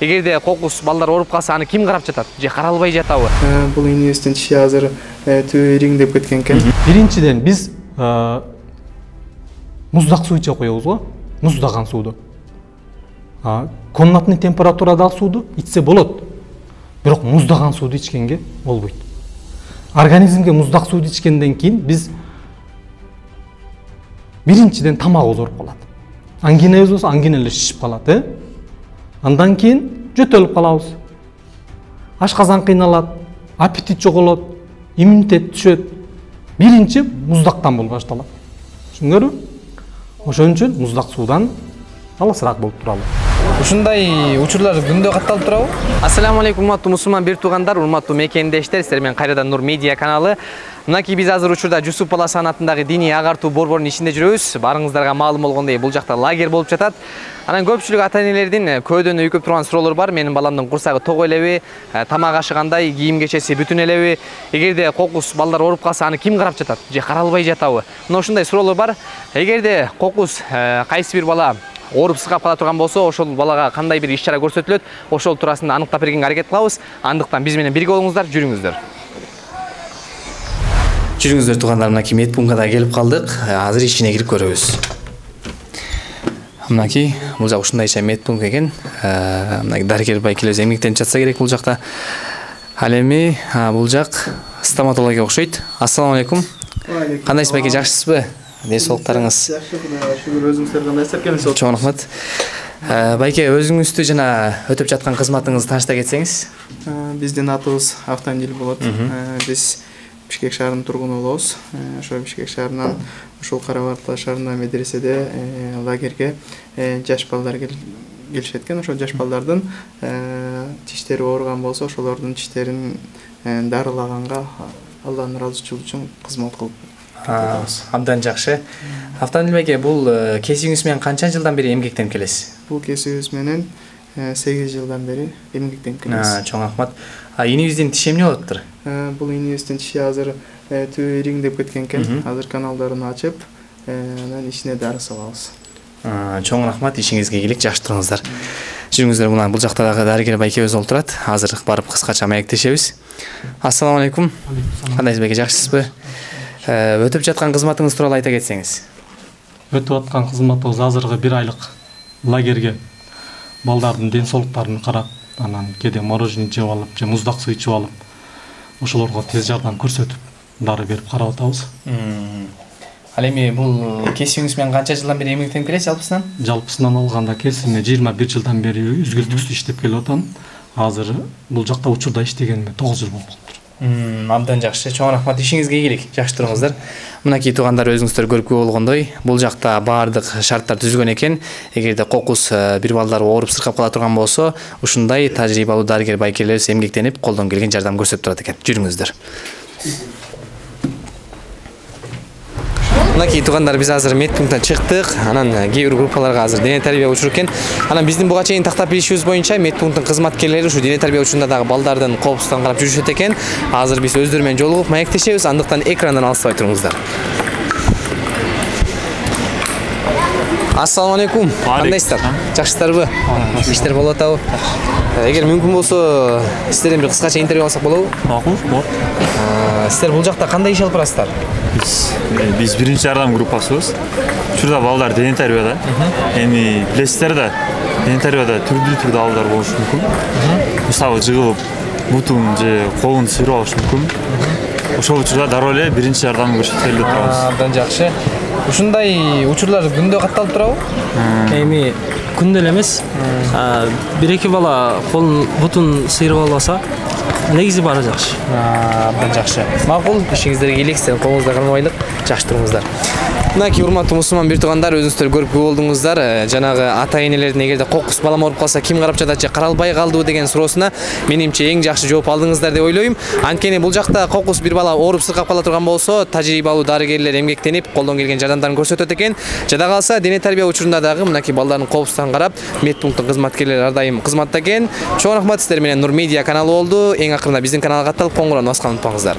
эгерде кокус балдар ооруп калса аны ким карап жатат же каралбай жатабы? Бул инвесттин иши азыр түбө ириңдеп кеткен экен. Биринчиден биз муздак суу иче коебуз го, муздаган сууду. Комнатный температурадагы сууду ичсе болот. Бирок муздаган сууду ичкенге болбойт. Организмге муздак сууду ичкенден кийин биз биринчиден тамагыбыз ооруп калат. Ангинабыз болсо ангиналар шишип калат, Андан кийин жөтөлүп калабыз. Ашказан кыйналат, аппетит жоголот, иммунитет түшөт. Биринчи муздактан болуп башталат. Түшүндүңөрбү? Ошон үчүн муздак суудан алысыраак болуп туралы. Ушундай учурлар күндө катталып турабы? Ассаламу алейкум, урматтуу мусулман бир туугандар, урматтуу мекендештер, сиздер менен кайрадан Нур Медиа каналы. Мынакей биз азыр учурда Жусуп Бала санатындагы диний агартуу борборунун ичинде жүрөбүз. Барыңыздарга маалым болгондой, бул жакта лагерь болуп жатат. Анан көпчүлүк ата-энелердин көйдөн үйкөп турган суроолор бар. Менин баламдын курсагы ток элеби, тамак ашы кандай, кийим кечеси бүтүн элеби, эгерде кокус балдар ооруп калса аны ким карап жатат же каралбай жатабы? Мына ушундай суроолор бар. Эгерде кокус кайсы бир бала ооруп сыркап кала турган болсо, ошол балага кандай бир иш-чара көрсөтүлөт, ошол туурасында аныктап бергенге аракет кылабыз. Андыктан биз менен бирге болуңуздар, жүрүңүздөр. Жүрүңүздөр туугандар, мынакей медпунктка келип калдык. Азыр ичине кирип көрөбүз. Мынакей бул жак ушундайча медпункт экен. Мынакей дарыгер байкелер эмгектенип жатса керек бул жакта. Ал эми бул жак стоматология окшойт. Ассаламу алейкум. Кандайсыз байке, жакшысызбы? Ден соолуктарыңыз? Жакшы, Кудайга шүгүр. Өзүңүздөр кандайсыздар? Келиңиз. Чоң рахмат. Байке, өзүңүздү жана өтүп жаткан кызматыңызды таанышта кетсеңиз? Биздин атыбыз Автандил болот. Биз Бишкек шаарынын тургуну болобуз. Ошо Бишкек шаарынан ушул Карабарта шаарында медреседе лагерге жаш балдар келишет экен. Ошол жаш балдардын тиштери ооруган болсо, ошолордун тиштерин дарылаганга Алланын ыраазычылыгы үчүн кызмат кылып. Абдан жакшы. Автандил байке, бул кесибиңиз менен канча жылдан бери эмгектенип келесиз? Бул кесибиз менен 8 жылдан бери эмгектенип келебиз. Чоң рахмат. Инибиздин тиши эмне болуптур? Бул инибиздин тиши азыр түбө ириңдеп кеткен экен. Азыр каналдарын ачып, анан ичине дары салабыз. Чоң рахмат, ишиңизге ийгилик, жакшы туруңуздар. Жүрүңүздөр, мына бул жакта дагы дарыгер байкебиз олтурат. Азыр барып кыскача маектешебиз. Ассаламу алейкум. Кандайсыз байке, жакшысызбы? Өтүп жаткан кызматыңыз тууралуу айта кетсеңиз. Өтүп аткан кызматыбыз азыркы 1 айлык лагерге балдардын ден соолуктарын карап, анан кээде мороженое жеп алып, же муздак суу ичип алып, ошолорго тез жардам көрсөтүп, дары берип карап атабыз. Ал эми бул кесибиңиз менен канча жылдан бери эмгектенип келесиз жалпысынан? Жалпысынан алганда кесибиме 21 жылдан бери үзгүлтүксүз иштеп келип атам. Азыр бул жакта учурда иштегениме 9 жыл болуп калыптыр. Абдан жакшы. Чоң рахмат, ишиңизге ийгилик, жакшы туруңуздар. Мынакей туугандар, өзүңүздөр көрүп болгондой, бул жакта баардык шарттар түзүлгөн экен. Эгерде кокус бир балдар ооруп сыркап кала турган болсо, ушундай тажрыйбалуу дарыгер байкелер эмгектенип, колдон келген жардам көрсөтүп турат экен. Жүрүңүздөр. Мынакей туугандар, биз азыр медпункттан чыктык. Анан кээ бир группаларга азыр дене тарбия учуру экен. Анан биздин буга чейин тактап билишибиз боюнча медпункттун кызматкерлери ушу дене тарбия учурунда дагы балдардын коопсуздугун карап жүрүшөт экен. Азыр биз өздөрү менен жолугуп маектешебиз, андыктан экрандан алыспай туруңуздар. Ассаламу алейкум. Кандайсыздар? Жакшысыздарбы? Иштер болуп атабы? Эгер мүмкүн болсо, сиздерден бир кыскача интервью алсак болобу? Болот. Сиздер бул жакта кандай иш алып барасыздар? Биз биринчи жардам группасыбыз. Учурда балдар дене тарбияда. Эми билесиздер да, дене тарбияда түрдүү абалдар болушу мүмкүн. Мисалы жыгылып, бутун же колун сыйрып алышы мүмкүн. Ошол учурда дароо эле биринчи жардам көрсөтөлүп турабыз. Абдан жакшы. Ушундай учурлар күндө катталып турабы? Эми күндө эле эмес. 1-2 бала колун бутун сыйрып албаса, негизи баары жакшы. Абдан жакшы. Макул, ишиңиздерге ийгилик, сиздердин колуңузда калмайлык, жакшы туруңуздар. Мынакей урматтуу мусулман бир туугандар, өзүңүздөр көрүп болдуңуздар. Жанагы ата-энелердин эгерде кокус балам ооруп калса ким карап жатат же каралбай калдыбы деген суроосуна менимче эң жакшы жооп алдыңыздар деп ойлойм. Анткени бул жакта кокус бир бала ооруп сыркап кала турган болсо, тажрыйбалуу дарыгерлер эмгектенип, колдон келген жардамдарын көрсөтөт экен. Жада калса, дене тарбия учурунда дагы мынакей балдардын коопсуздугун карап, медпункттун кызматкерлери ар дайым кызматта экен. Чоң рахмат, сиздер менен Нур Медиа каналы болду. Эң акырында биздин каналга катталып, коңгуроonu басканды унутпаңыздар.